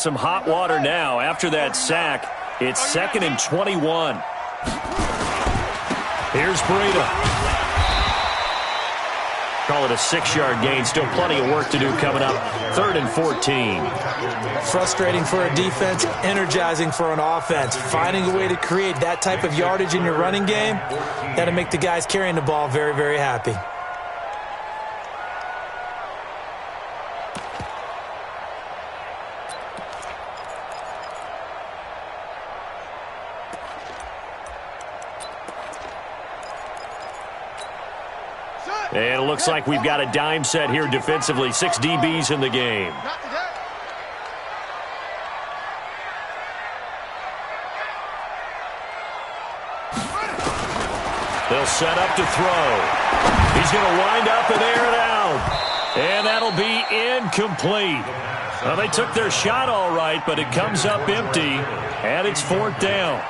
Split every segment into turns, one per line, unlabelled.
Some hot water now. After that sack, it's 2nd and 21. Here's Breida. Call it a 6-yard gain. Still plenty of work to do coming up. 3rd and 14.
Frustrating for a defense, energizing for an offense. Finding a way to create that type of yardage in your running game, that'll make the guys carrying the ball very, very happy.
And it looks like we've got a dime set here defensively. 6 DBs in the game. They'll set up to throw. He's going to wind up and air it out. And that'll be incomplete. Well, they took their shot all right, but it comes up empty, and it's 4th down.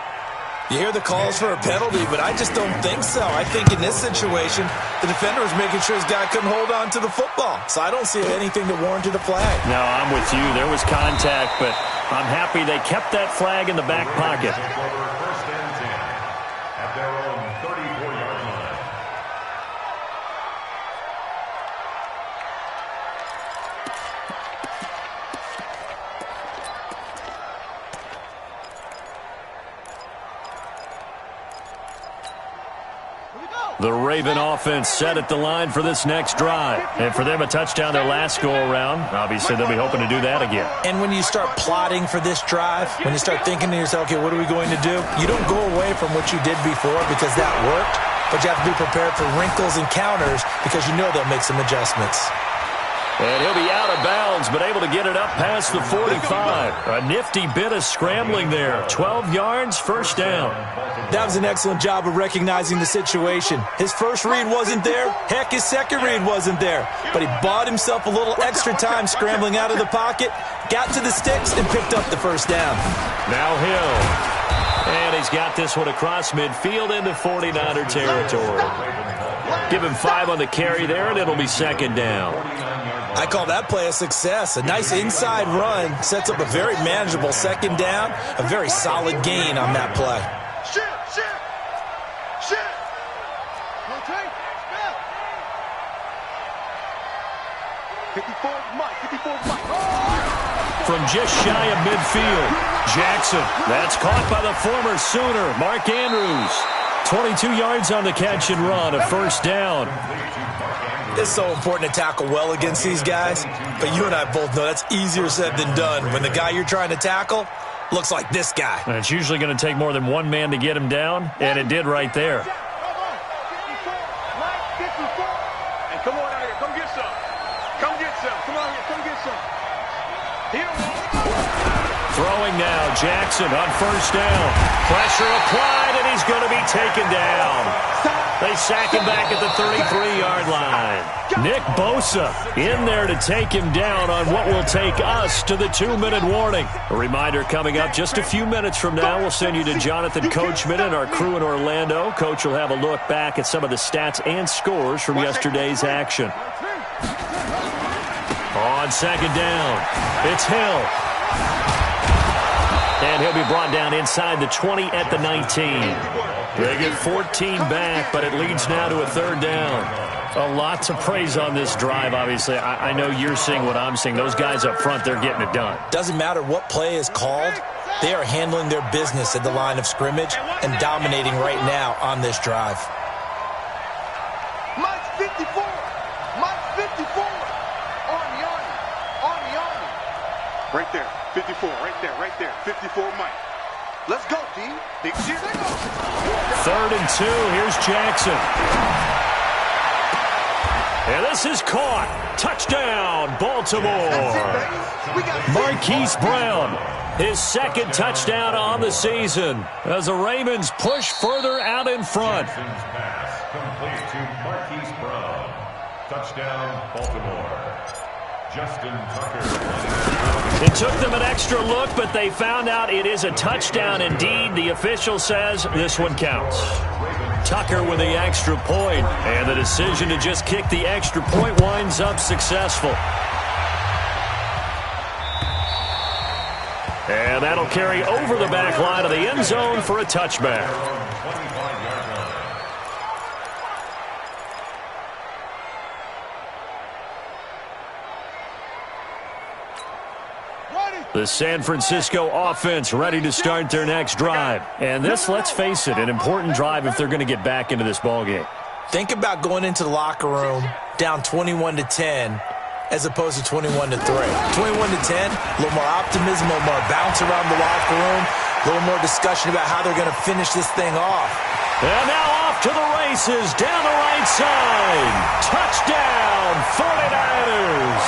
You hear the calls for a penalty, but I just don't think so. I think in this situation, the defender was making sure his guy couldn't hold on to the football. So I don't see anything that warranted a flag.
No, I'm with you. There was contact, but I'm happy they kept that flag in the back pocket.
First and 10 at their own 34-yard line.
The Raven offense set at the line for this next drive. And for them, a touchdown their last go-around. Obviously, they'll be hoping to do that again.
And when you start plotting for this drive, when you start thinking to yourself, okay, what are we going to do? You don't go away from what you did before because that worked, but you have to be prepared for wrinkles and counters because you know they'll make some adjustments.
And he'll be out of bounds, but able to get it up past the 45. A nifty bit of scrambling there. 12 yards, first down.
That was an excellent job of recognizing the situation. His first read wasn't there. Heck, his second read wasn't there. But he bought himself a little extra time scrambling out of the pocket, got to the sticks, and picked up the first down.
Now Hill. And he's got this one across midfield into 49er territory. Give him 5 on the carry there, and it'll be second down.
I call that play a success. A nice inside run sets up a very manageable second down, a very solid gain on that play.
From just shy of midfield, Jackson. That's caught by the former Sooner, Mark Andrews. 22 yards on the catch and run, a first down.
It's so important to tackle well against these guys, but you and I both know that's easier said than done when the guy you're trying to tackle looks like this guy.
And it's usually going to take more than one man to get him down, and it did right there.
And come on out here, come get some. Come get some. Come on here, come get some.
Throwing now, Jackson on first down. Pressure applied, and he's going to be taken down. They sack him back at the 33-yard line. Nick Bosa in there to take him down on what will take us to the 2-minute warning. A reminder coming up just a few minutes from now. We'll send you to Jonathan Coachman and our crew in Orlando. Coach will have a look back at some of the stats and scores from yesterday's action. On second down, it's Hill. And he'll be brought down inside the 20 at the 19. They get 14 back, but it leads now to a third down. A lot to praise on this drive, obviously. I know you're seeing what I'm seeing. Those guys up front, they're getting it done.
Doesn't matter what play is called. They are handling their business at the line of scrimmage and dominating right now on this drive.
Mike 54. Mike 54. Army. Right there. 54. Right there. 54 Mike. Let's go, D. Big cheer.
3rd and 2. Here's Jackson. And this is caught. Touchdown, Baltimore. Marquise Brown, his second touchdown on the season as the Ravens push further out in front.
Pass complete to Marquise Brown. Touchdown, Baltimore. Justin Tucker.
It took them an extra look, but they found out it is a touchdown indeed. The official says this one counts. Tucker with the extra point, and the decision to just kick the extra point winds up successful. And that'll carry over the back line of the end zone for a touchback. The San Francisco offense ready to start their next drive. And this, let's face it, an important drive if they're going to get back into this ballgame.
Think about going into the locker room down 21-10 as opposed to 21-3. 21-10, a little more optimism, a little more bounce around the locker room, a little more discussion about how they're going to finish this thing off.
And now off to the races down the right side. Touchdown, 49ers.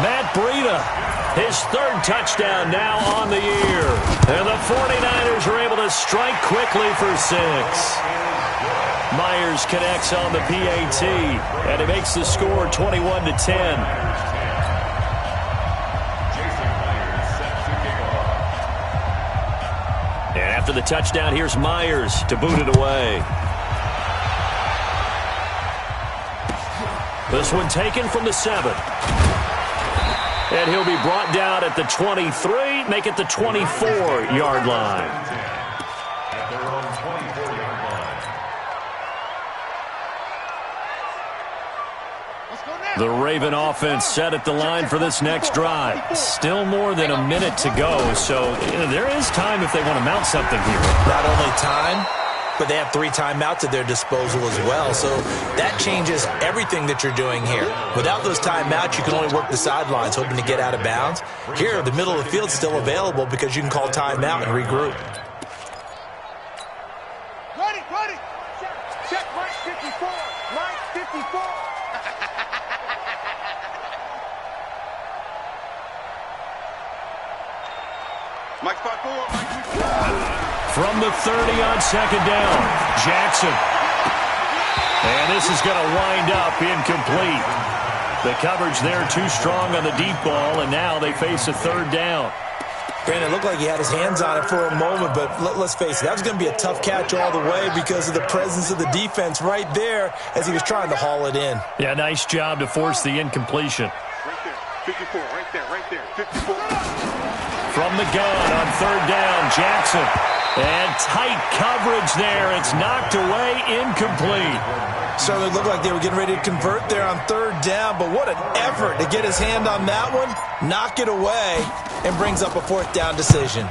Matt Breida, his third touchdown now on the year. And the 49ers are able to strike quickly for 6. Myers connects on the PAT, and he makes the score 21-10. And after the touchdown, here's Myers to boot it away. This one taken from the 7. And he'll be brought down at the 23, make it the 24-yard line.
At their own 24-yard line.
The Raven offense set at the line for this next drive. Still more than a minute to go, so there is time if they want to mount something here.
Not only time, but they have 3 timeouts at their disposal as well. So that changes everything that you're doing here. Without those timeouts, you can only work the sidelines, hoping to get out of bounds. Here, the middle of the field's still available because you can call timeout and regroup.
Ready. Check Mike 54. Mike 54. Mike 54.
From the 30 on second down, Jackson. And this is going to wind up incomplete. The coverage there too strong on the deep ball, and now they face a third down.
Brandon, it looked like he had his hands on it for a moment, but let's face it, that was going to be a tough catch all the way because of the presence of the defense right there as he was trying to haul it in.
Yeah, nice job to force the incompletion.
Right there, 54, right there, 54.
From the gun on third down, Jackson. And tight coverage there. It's knocked away, incomplete.
Certainly looked like they were getting ready to convert there on third down, but what an effort to get his hand on that one, knock it away, and brings up a fourth down decision.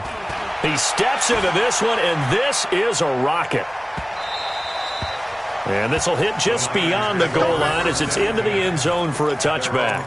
He steps into this one, and this is a rocket. And this will hit just beyond the goal line as it's into the end zone for a touchback.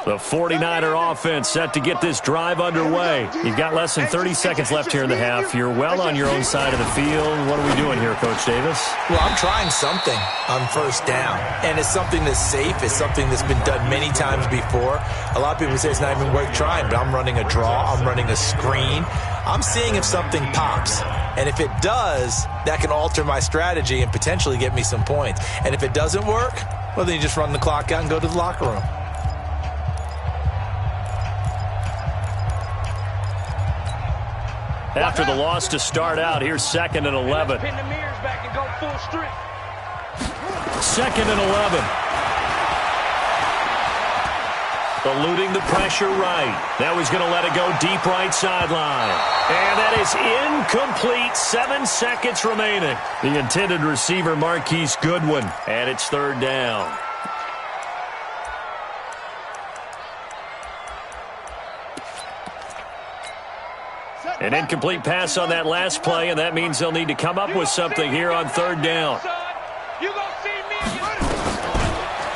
The 49er offense set to get this drive underway. You've got less than 30 seconds left here in the half. You're well on your own side of the field. What are we doing here, Coach Davis?
Well, I'm trying something on first down, and it's something that's safe. It's something that's been done many times before. A lot of people say it's not even worth trying, but I'm running a draw. I'm running a screen. I'm seeing if something pops. And if it does, that can alter my strategy and potentially get me some points. And if it doesn't work, well, then you just run the clock out and go to the locker room.
After the loss to start out, here's 2nd and 11.
Pin the mirrors back and go full strip.
2nd and 11. Eluding the pressure right. Now he's going to let it go deep right sideline. And that is incomplete. 7 seconds remaining. The intended receiver, Marquise Goodwin. And it's third down. An incomplete pass on that last play, and that means they'll need to come up with something here on third down.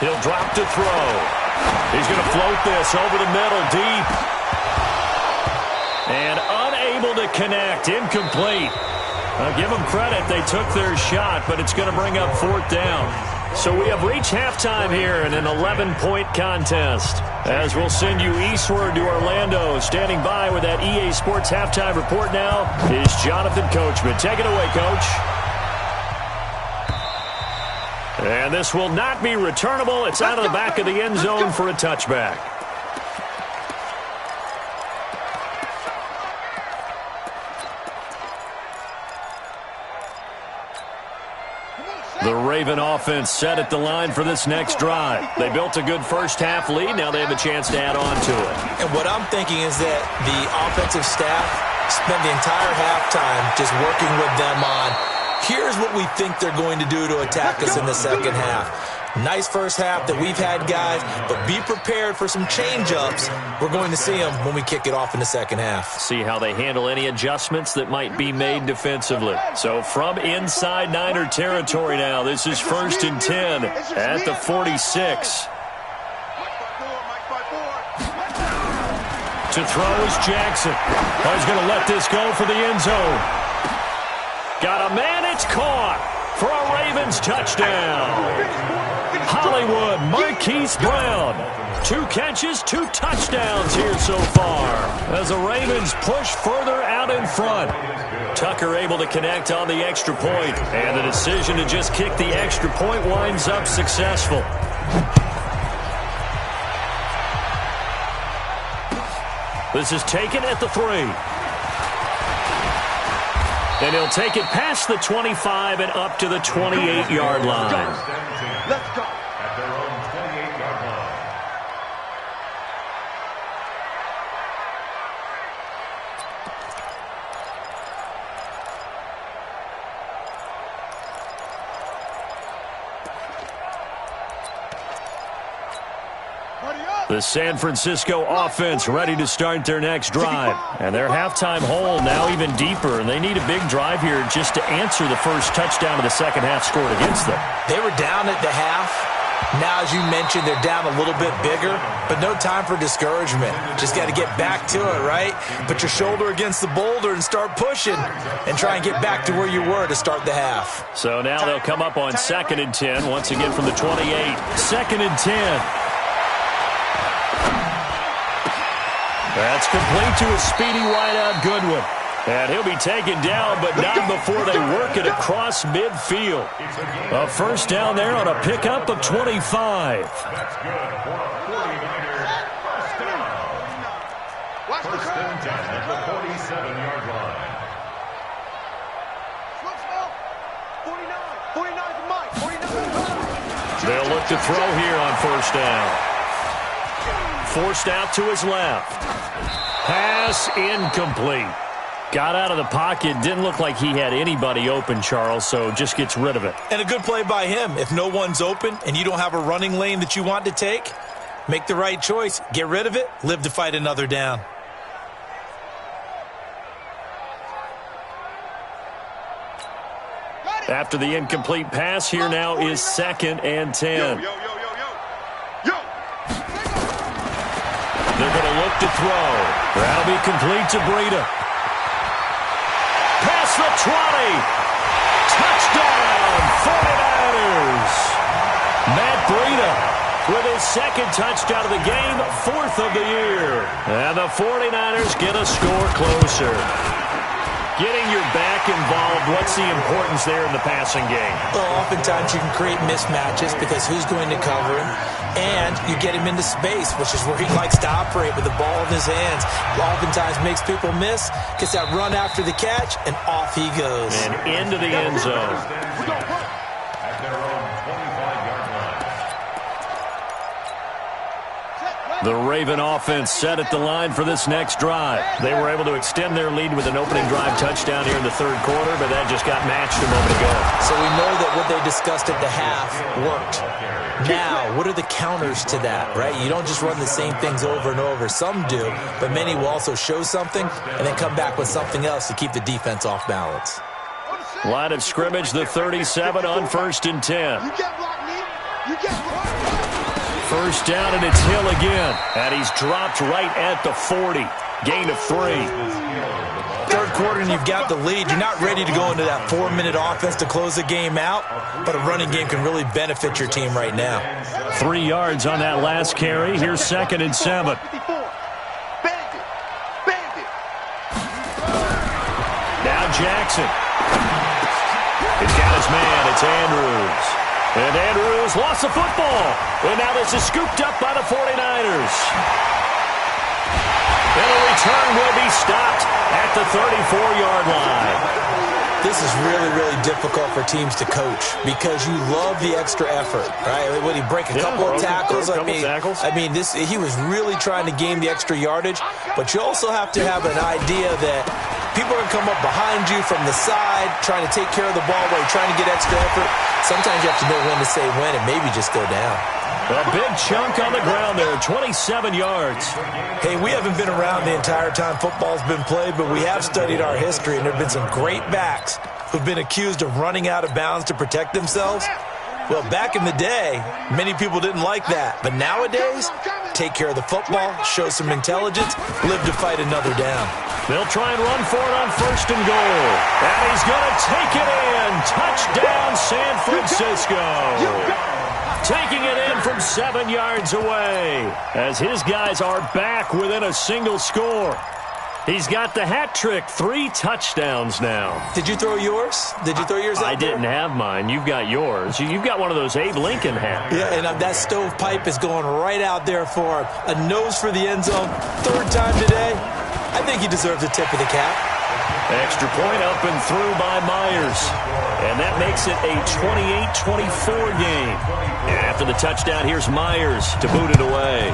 He'll drop to throw. He's going to float this over the middle, deep. And unable to connect, incomplete. I'll give them credit. They took their shot, but it's going to bring up fourth down. So we have reached halftime here in an 11-point contest. As we'll send you eastward to Orlando. Standing by with that EA Sports halftime report now is Jonathan Coachman. Take it away, Coach. And this will not be returnable. It's out of the back of the end zone for a touchback. The Raven offense set at the line for this next drive. They built a good first-half lead. Now they have a chance to add on to it.
And what I'm thinking is that the offensive staff spent the entire halftime just working with them on, here's what we think they're going to do to attack us in the second half. Nice first half that we've had, guys, but be prepared for some change-ups. We're going to see them when we kick it off in the second half.
See how they handle any adjustments that might be made defensively. So from inside Niner territory now, this is 1st and 10 at the 46. To throw is Jackson. Oh, he's going to let this go for the end zone. Got a man, it's caught for a Ravens touchdown. Hollywood, Marquise Brown. 2 catches, 2 touchdowns here so far as the Ravens push further out in front. Tucker able to connect on the extra point, and the decision to just kick the extra point winds up successful. This is taken at the 3. And he'll take it past the 25 and up to the 28-yard line.
Let's go.
At their own 28-yard line.
The San Francisco offense ready to start their next drive. And their halftime hole now even deeper. And they need a big drive here just to answer the first touchdown of the second half scored against them.
They were down at the half. Now, as you mentioned, they're down a little bit bigger, but no time for discouragement. Just got to get back to it, right? Put your shoulder against the boulder and start pushing and try and get back to where you were to start the half.
So now they'll come up on 2nd and 10 once again from the 28. 2nd and 10. That's complete to a speedy wideout Goodwin. And he'll be taken down, but not before they work it across midfield. A first down there on a pickup of 25.
That's good for a 49er first down. First and 10 at the 47-yard line.
49 is Mike. 49.
They'll look to throw here on first down. Forced out to his left. Pass incomplete. Got out of the pocket. Didn't look like he had anybody open, Charles, so just gets rid of it.
And a good play by him. If no one's open and you don't have a running lane that you want to take, make the right choice. Get rid of it. Live to fight another down.
After the incomplete pass, here now is 2nd and 10. They're going to look to throw. That'll be complete to Breida. Past the 20. Touchdown, 49ers. Matt Breida with his 2nd touchdown of the game, 4th of the year. And the 49ers get a score closer. Getting your back involved, what's the importance there in the passing game?
Well, oftentimes you can create mismatches because who's going to cover him? And you get him into space, which is where he likes to operate with the ball in his hands. Oftentimes makes people miss, gets that run after the catch, and off he goes.
And into the end zone.
At their own 25-yard line.
The Raven offense set at the line for this next drive. They were able to extend their lead with an opening drive touchdown here in the 3rd quarter, but that just got matched a moment ago.
So we know that what they discussed at the half worked. Now, what are the counters to that, right? You don't just run the same things over and over. Some do, but many will also show something and then come back with something else to keep the defense off balance.
Line of scrimmage, the 37 on 1st and 10.
You get blocked, Nick. You get blocked.
First down, and it's Hill again. And he's dropped right at the 40. Gain of 3.
3rd quarter and you've got the lead. You're not ready to go into that 4-minute offense to close the game out, but a running game can really benefit your team right now.
3 yards on that last carry. Here's 2nd and 7. Now Jackson. He's got his man. It's Andrews. And Andrews lost the football. And now this is scooped up by the 49ers. And a return will be stopped at the 34-yard line.
This is really, really difficult for teams to coach because you love the extra effort, right? Would he break a couple of tackles? I mean, he was really trying to gain the extra yardage, but you also have to have an idea that people are going to come up behind you from the side trying to take care of the ball while you're trying to get extra effort. Sometimes you have to know when to say when and maybe just go down.
A big chunk on the ground there, 27 yards.
Hey, we haven't been around the entire time football's been played, but we have studied our history, and there have been some great backs who've been accused of running out of bounds to protect themselves. Well, back in the day, many people didn't like that. But nowadays, take care of the football, show some intelligence, live to fight another down.
They'll try and run for it on 1st and goal. And he's going to take it in. Touchdown, San Francisco. Taking it in from 7 yards away as his guys are back within a single score. He's got the hat trick, 3 touchdowns now.
Did you throw yours? Did you throw yours out
I didn't have mine. You've got yours. You've got one of those Abe Lincoln hats.
Yeah, and that stovepipe is going right out there for him. A nose for the end zone. 3rd time today. I think he deserves a tip of the cap.
Extra point up and through by Myers. And that makes it a 28-24 game. And after the touchdown, here's Myers to boot it away.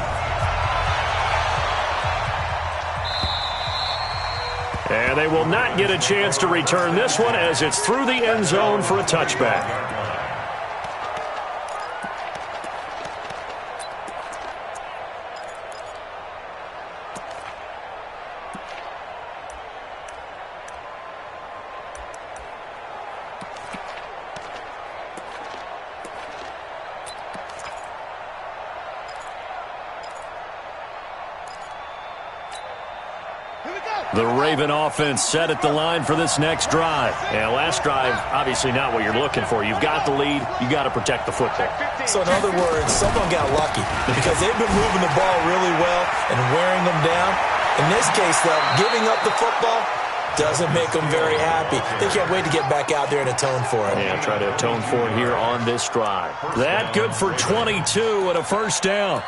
And they will not get a chance to return this one as it's through the end zone for a touchback. The Raven offense set at the line for this next drive. And last drive, obviously not what you're looking for. You've got the lead. You got to protect the football.
So in other words, someone got lucky because they've been moving the ball really well and wearing them down. In this case, though, giving up the football doesn't make them very happy. They can't wait to get back out there and atone for it.
Yeah, try to atone for it here on this drive. That good for 22 and a 1st down.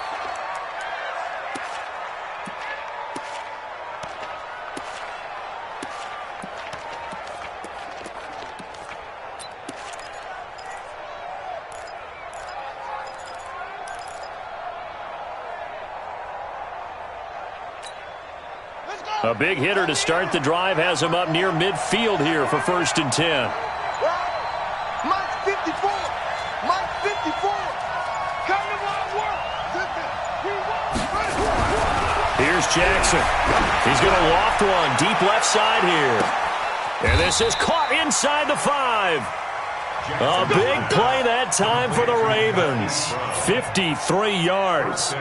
A big hitter to start the drive has him up near midfield here for 1st and 10.
Mike 54. Mike 54. Come to my work.
Here's Jackson. He's going to loft one deep left side here. And this is caught inside the 5. A big play that time for the Ravens. 53 yards.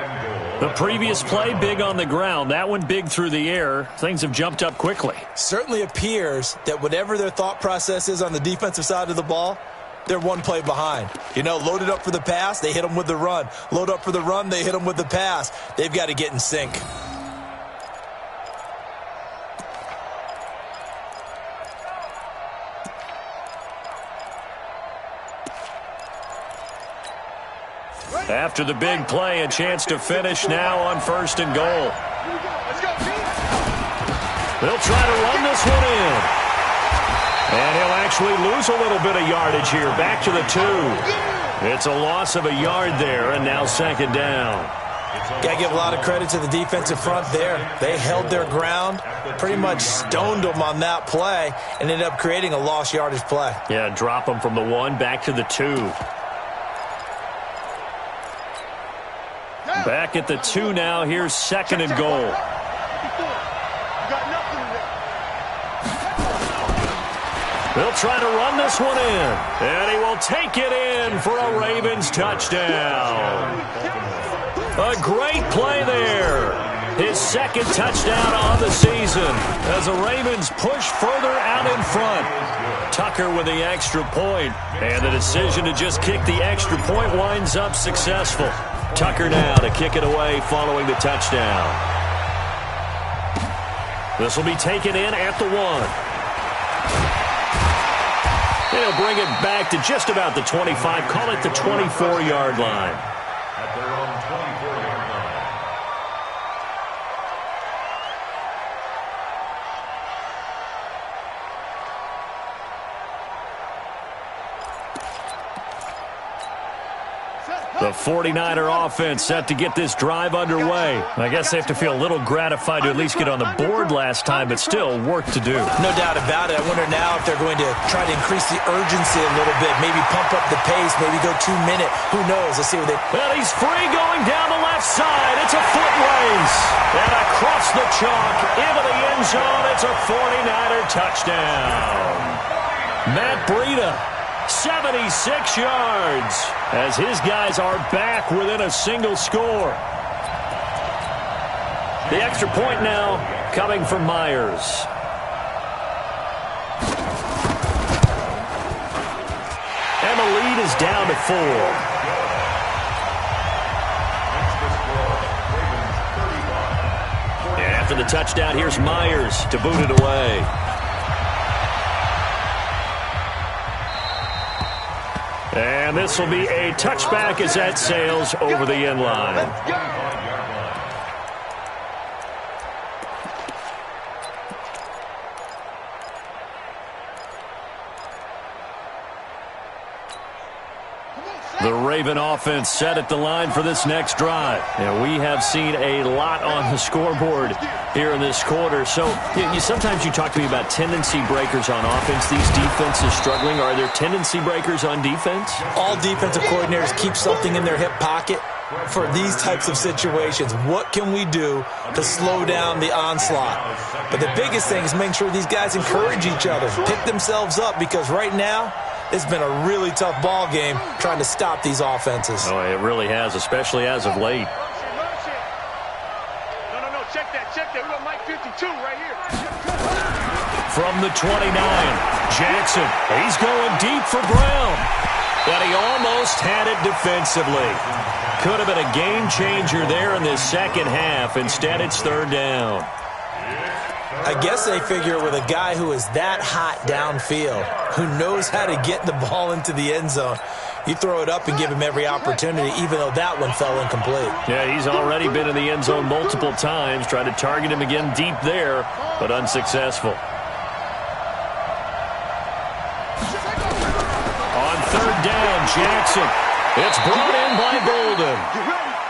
The previous play, big on the ground. That one big through the air. Things have jumped up quickly.
Certainly appears that whatever their thought process is on the defensive side of the ball, they're one play behind. You know, loaded up for the pass, they hit them with the run. Load up for the run, they hit them with the pass. They've got to get in sync.
After the big play, a chance to finish now on 1st and goal. They'll try to run this one in. And he'll actually lose a little bit of yardage here. Back to the 2. It's a loss of a yard there, and now 2nd down.
Got to give a lot of credit to the defensive front there. They held their ground, pretty much stoned them on that play, and ended up creating a lost yardage play.
Yeah, drop them from the 1 back to the 2. Back at the 2 now. Here's 2nd and goal. They'll try to run this one in. And he will take it in for a Ravens touchdown. A great play there. His 2nd touchdown on the season as the Ravens push further out in front. Tucker with the extra point. And the decision to just kick the extra point winds up successful. Tucker now to kick it away following the touchdown. This will be taken in at the 1. They'll bring it back to just about the 25. Call it the 24-yard line.
At their own 24-yard line.
The 49er offense set to get this drive underway. I guess they have to feel a little gratified to at least get on the board last time, but still work to do.
No doubt about it. I wonder now if they're going to try to increase the urgency a little bit, maybe pump up the pace, maybe go 2 minute. Who knows? Let's see what they...
Well, he's free going down the left side. It's a foot race. And across the chalk into the end zone. It's a 49er touchdown. Matt Breida, 76 yards, as his guys are back within a single score. The extra point now coming from Myers. And the lead is down to 4. And after the touchdown, here's Myers to boot it away. And this will be a touchback as that sails over the end line. The Raven offense set at the line for this next drive. And we have seen a lot on the scoreboard here in this quarter. So sometimes you talk to me about tendency breakers on offense. These defenses struggling. Are there tendency breakers on defense?
All defensive coordinators keep something in their hip pocket for these types of situations. What can we do to slow down the onslaught? But the biggest thing is making sure these guys encourage each other, pick themselves up, because right now it's been a really tough ball game trying to stop these offenses.
Oh, it really has, especially as of late.
No, check that. We got Mike 52 right here.
From the 29, Jackson. He's going deep for Brown. But he almost had it defensively. Could have been a game changer there in this second half. Instead, it's third down.
I guess they figure with a guy who is that hot downfield, who knows how to get the ball into the end zone, you throw it up and give him every opportunity, even though that one fell incomplete.
Yeah, he's already been in the end zone multiple times. Tried to target him again deep there, but unsuccessful. On third down, Jackson. It's brought in by Golden.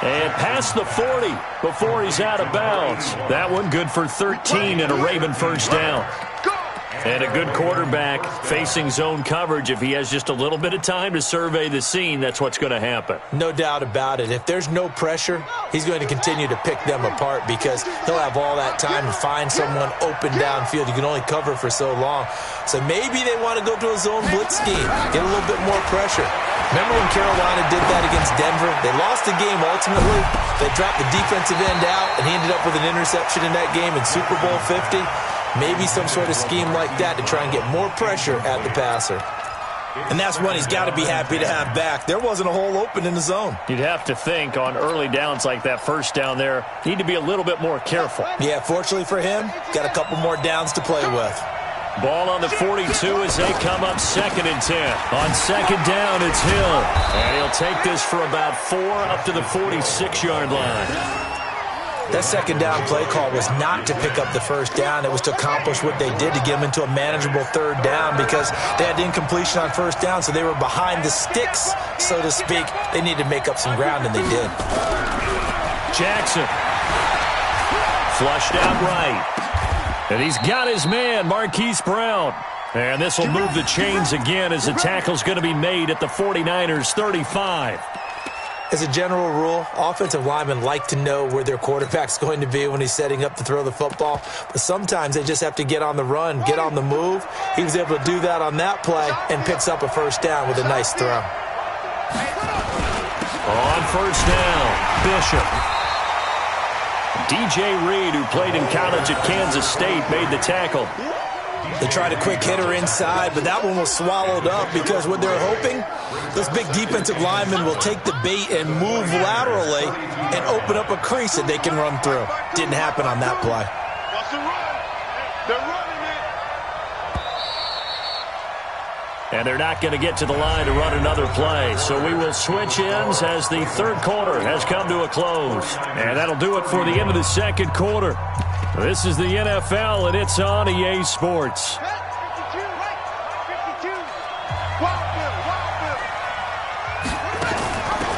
And past the 40 before he's out of bounds. That one good for 13 and a Raven first down. And a good quarterback facing zone coverage. If he has just a little bit of time to survey the scene, that's what's going to happen.
No doubt about it. If there's no pressure, he's going to continue to pick them apart because he'll have all that time to find someone open downfield. You can only cover for so long. So maybe they want to go to a zone blitz scheme, get a little bit more pressure. Remember when Carolina did that against Denver? They lost the game ultimately. They dropped the defensive end out, and he ended up with an interception in that game in Super Bowl 50. Maybe some sort of scheme like that to try and get more pressure at the passer. And that's one he's got to be happy to have back. There wasn't a hole open in the zone.
You'd have to think on early downs like that first down there, need to be a little bit more careful.
Yeah, fortunately for him, got a couple more downs to play with.
Ball on the 42 as they come up 2nd and 10. On second down, it's Hill. And he'll take this for about 4 up to the 46-yard line.
That second down play call was not to pick up the first down. It was to accomplish what they did to get them into a manageable third down because they had incompletion on first down, so they were behind the sticks, so to speak. They needed to make up some ground, and they did.
Jackson. Flushed out right. And he's got his man, Marquise Brown. And this will move the chains again as the tackle's going to be made at the 49ers' 35.
As a general rule, offensive linemen like to know where their quarterback's going to be when he's setting up to throw the football. But sometimes they just have to get on the run, get on the move. He was able to do that on that play and picks up a first down with a nice throw.
On first down, Bishop. DJ Reed, who played in college at Kansas State, made the tackle.
They tried a quick hitter inside, but that one was swallowed up because what they're hoping, those big defensive linemen will take the bait and move laterally and open up a crease that they can run through. Didn't happen on that play.
They're running it.
And they're not going to get to the line to run another play. So we will switch ends as the third quarter has come to a close. And that'll do it for the end of the second quarter. This is the NFL, and it's on EA Sports.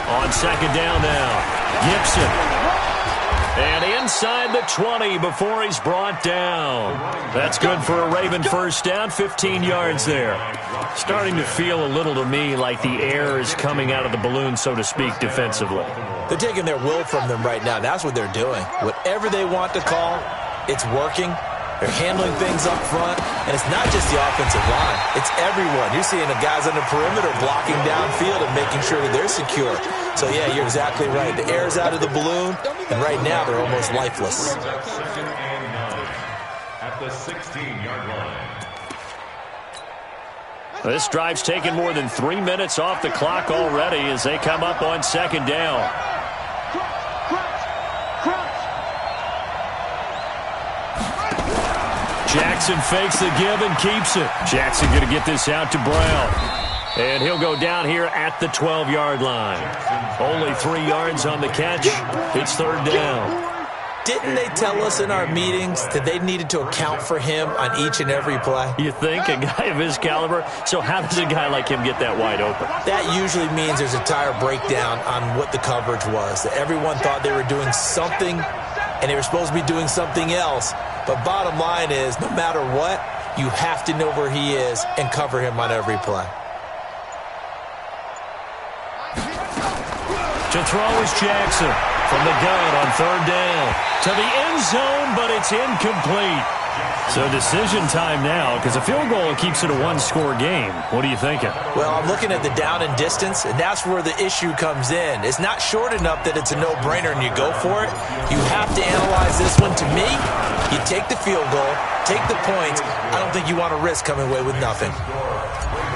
On on second down now. Gibson. And inside the 20 before he's brought down. That's good for a Raven first down, 15 yards there. Starting to feel a little to me like the air is coming out of the balloon, so to speak, defensively.
They're taking their will from them right now. That's what they're doing. Whatever they want to call, it's working. They're handling things up front, and it's not just the offensive line. It's everyone. You're seeing the guys on the perimeter blocking downfield and making sure that they're secure. So, yeah, you're exactly right. The air's out of the balloon, and right now they're almost lifeless.
At the 16-yard line.
This drive's taken more than 3 minutes off the clock already as they come up on second down. Jackson fakes the give and keeps it. Jackson going to get this out to Brown. And he'll go down here at the 12-yard line. Only 3 yards on the catch. It's third down.
Didn't they tell us in our meetings that they needed to account for him on each and every play?
You think? A guy of his caliber? So how does a guy like him get that wide open?
That usually means there's a tire breakdown on what the coverage was. That everyone thought they were doing something, and they were supposed to be doing something else. But bottom line is, no matter what, you have to know where he is and cover him on every play.
To throw is Jackson from the gun on third down. To the end zone, but it's incomplete. So decision time now, because a field goal keeps it a one-score game. What are you thinking?
Well, I'm looking at the down and distance, and that's where the issue comes in. It's not short enough that it's a no-brainer and you go for it. You have to analyze this one. To me, you take the field goal, take the points. I don't think you want to risk coming away with nothing.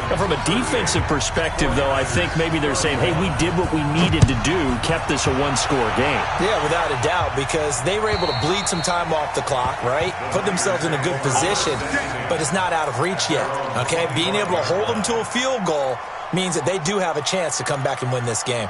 Now, from a defensive perspective, though, I think maybe they're saying, hey, we did what we needed to do, kept this a one-score game.
Yeah, without a doubt, because they were able to bleed some time off the clock, right? Put themselves in a good position, but it's not out of reach yet, okay? Being able to hold them to a field goal means that they do have a chance to come back and win this game.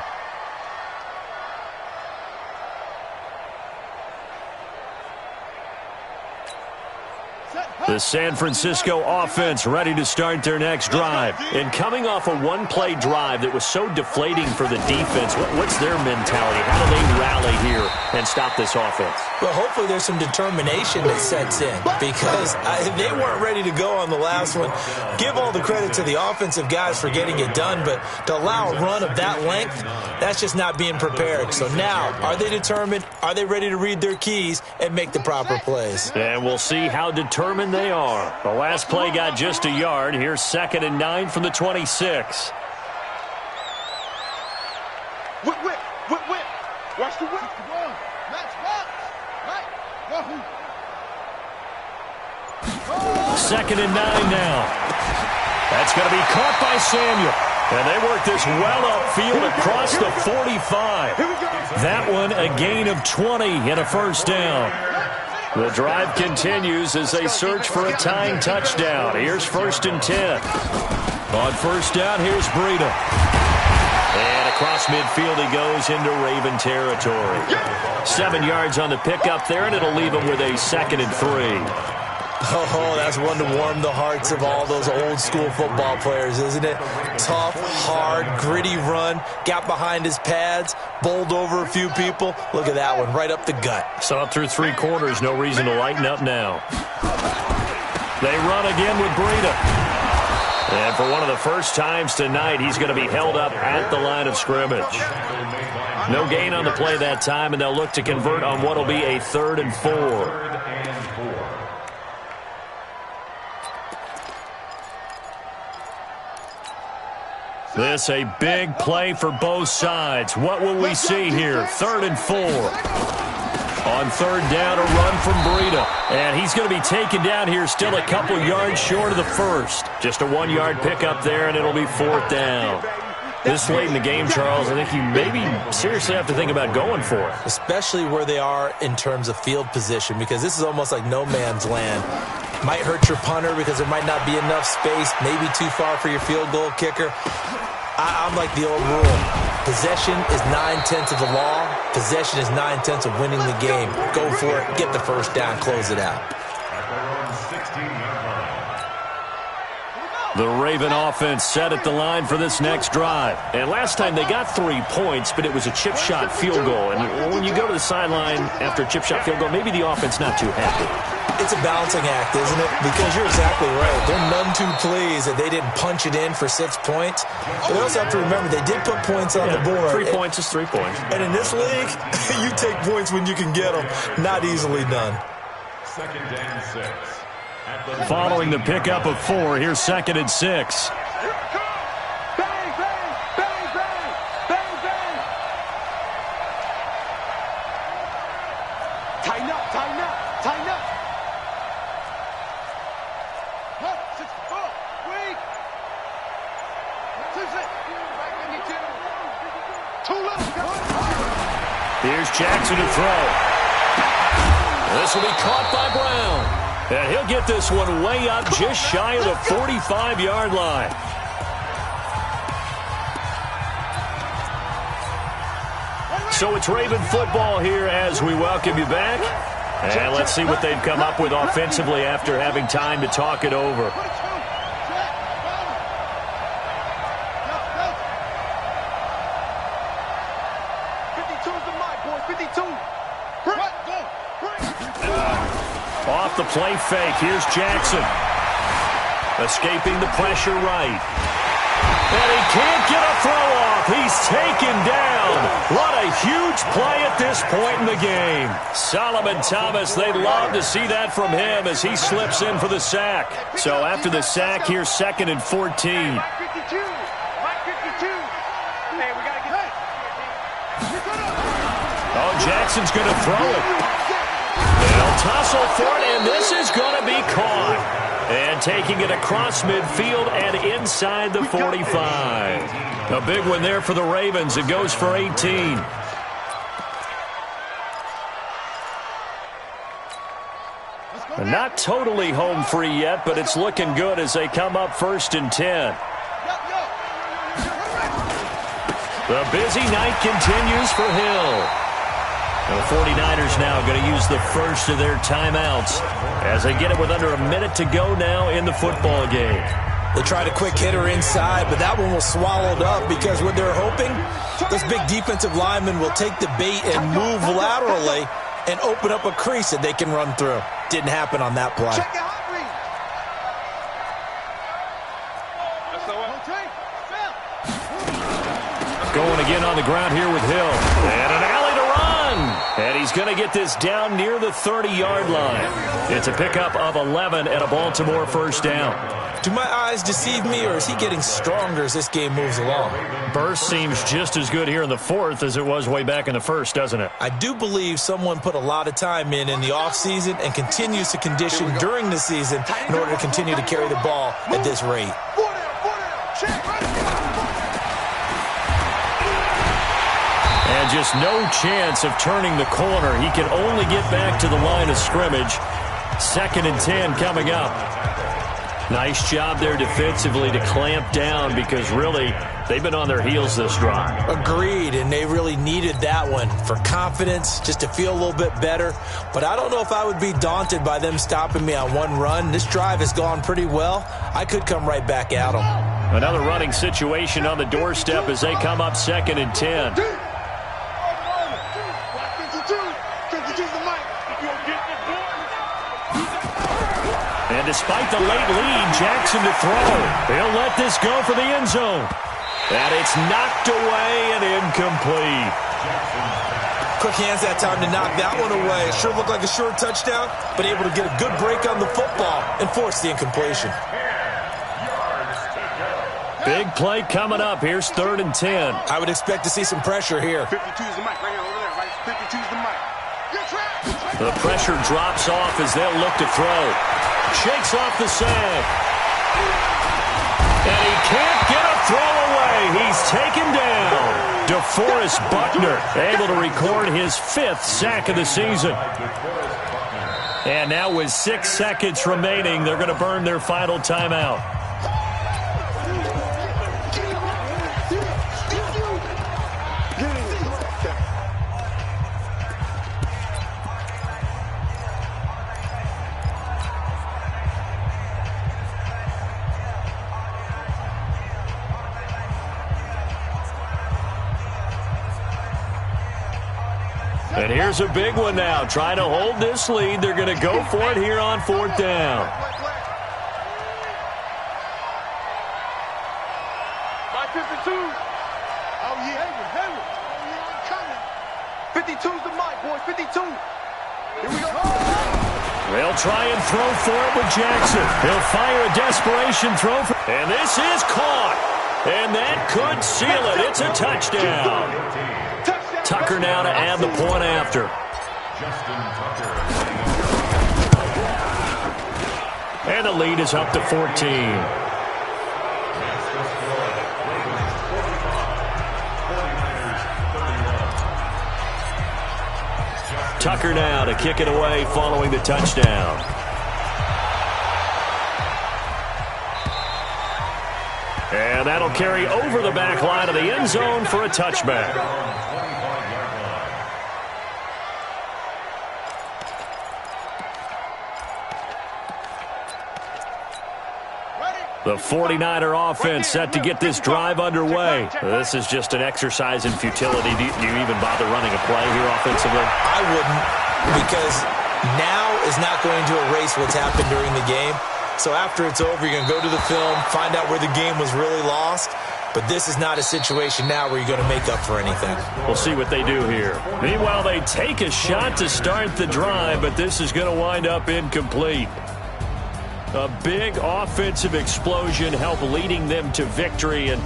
The San Francisco offense ready to start their next drive. And coming off a one-play drive that was so deflating for the defense, what's their mentality? How do they rally here and stop this offense?
Well, hopefully there's some determination that sets in because they weren't ready to go on the last one. Give all the credit to the offensive guys for getting it done, but to allow a run of that length, that's just not being prepared. So now, are they determined? Are they ready to read their keys and make the proper plays?
And we'll see how determined they are. The last play got just a yard. Here's 2nd and 9 from the 26.
Whip. Watch the whip.
Second and 9 now. That's going to be caught by Samuel. And they work this well upfield across the 45. That one a gain of 20 and a first down. The drive continues as they search for a tying touchdown. Here's 1st and 10. On first down, here's Breida. And across midfield he goes into Raven territory. 7 yards on the pickup there, and it'll leave him with a 2nd and 3.
Oh, that's one to warm the hearts of all those old-school football players, isn't it? Tough, hard, gritty run, got behind his pads, bowled over a few people. Look at that one, right up the gut.
So up through 3 quarters, no reason to lighten up now. They run again with Breida. And for one of the first times tonight, he's going to be held up at the line of scrimmage. No gain on the play that time, and they'll look to convert on what will be a 3rd and 4. This a big play for both sides. What will we see here? 3rd and 4. On 3rd down, a run from Breida. And he's going to be taken down here still a couple yards short of the first. Just a 1-yard pickup there, and it'll be 4th down. This late in the game, Charles, I think you maybe seriously have to think about going for it.
Especially where they are in terms of field position, because this is almost like no man's land. Might hurt your punter because there might not be enough space, maybe too far for your field goal kicker. I'm like the old rule. Possession is 9/10 of the law. Possession is 9/10 of winning the game. Go for it. Get the first down. Close it out.
The Raven offense set at the line for this next drive. And last time they got 3 points, but it was a chip shot field goal. And when you go to the sideline after a chip shot field goal, maybe the offense not too happy.
It's a balancing act, isn't it? Because you're exactly right. They're none too pleased that they didn't punch it in for 6 points. But they also have to remember they did put points on the board.
3 points is 3 points.
And in this league, you take points when you can get them. Not easily done.
2nd and 6.
Following the pickup of 4, here's 2nd and 6. Here's Jackson to throw. This will be caught by Brown. And he'll get this one way up just shy of the 45-yard line. So it's Raven football here as we welcome you back. And let's see what they've come up with offensively after having time to talk it over. Off the play fake. Here's Jackson. Escaping the pressure right. And he can't get a throw off. He's taken down. What a huge play at this point in the game. Solomon Thomas, they'd love to see that from him as he slips in for the sack. So after the sack, here's 2nd and 14. Oh, Jackson's going to throw it. They'll tussle for it, and this is going to be caught. And taking it across midfield and inside the 45. A big one there for the Ravens. It goes for 18. Not totally home free yet, but it's looking good as they come up 1st and 10. The busy night continues for Hill. And the 49ers now going to use the first of their timeouts as they get it with under a minute to go now in the football game.
They tried a quick hitter inside, but that one was swallowed up because what they're hoping, this big defensive lineman will take the bait and move laterally and open up a crease that they can run through. Didn't happen on that play.
Going again on the ground here with Hill. And an alley to run. And he's going to get this down near the 30-yard line. It's a pickup of 11 and a Baltimore first down.
Do my eyes deceive me, or is he getting stronger as this game moves along?
Burst seems just as good here in the 4th as it was way back in the 1st, doesn't it?
I do believe someone put a lot of time in the offseason and continues to condition during the season in order to continue to carry the ball at this rate.
And just no chance of turning the corner. He can only get back to the line of scrimmage. 2nd and 10 coming up. Nice job there defensively to clamp down because really they've been on their heels this drive.
Agreed, and they really needed that one for confidence, just to feel a little bit better. But I don't know if I would be daunted by them stopping me on one run. This drive has gone pretty well. I could come right back at them.
Another running situation on the doorstep as they come up 2nd and 10. And despite the late lead, Jackson to throw. He'll let this go for the end zone. And it's knocked away and incomplete.
Quick hands that time to knock that one away. It sure looked like a short touchdown, but able to get a good break on the football and force the incompletion.
Big play coming up. Here's 3rd and 10.
I would expect to see some pressure here.
52's the mic right here over there, right? 52's the mic.
The pressure drops off as they'll look to throw. Shakes off the sag. And he can't get a throw away. He's taken down. DeForest Buckner able to record his 5th sack of the season. And now with 6 seconds remaining, they're going to burn their final timeout. And here's a big one now. Trying to hold this lead. They're going to go for it here on 4th down.
By 52. Oh, yeah. Hayward. Oh, yeah, I'm coming. 52's the mic, boys. 52. Here we go.
They'll try and throw for it with Jackson. He'll fire a desperation throw. And this is caught. And that could seal it. It's a touchdown. Tucker now to add the point after. And the lead is up to 14. Tucker now to kick it away following the touchdown. And that'll carry over the back line of the end zone for a touchback. The 49er offense set to get this drive underway. This is just an exercise in futility. Do you even bother running a play here offensively?
I wouldn't, because now is not going to erase what's happened during the game. So after it's over, you're going to go to the film, find out where the game was really lost. But this is not a situation now where you're going to make up for anything.
We'll see what they do here. Meanwhile, they take a shot to start the drive, but this is going to wind up incomplete. A big offensive explosion helped leading them to victory, and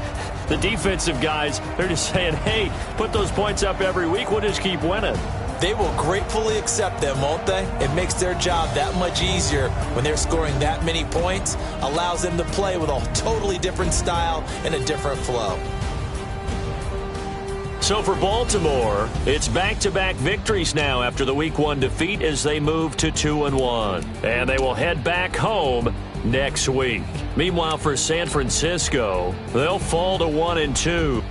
the defensive guys, they're just saying, hey, put those points up every week, we'll just keep winning.
They will gratefully accept them, won't they? It makes their job that much easier when they're scoring that many points, allows them to play with a totally different style and a different flow.
So for Baltimore, it's back-to-back victories now after the Week 1 defeat as they move to 2-1. And they will head back home next week. Meanwhile, for San Francisco, they'll fall to 1-2.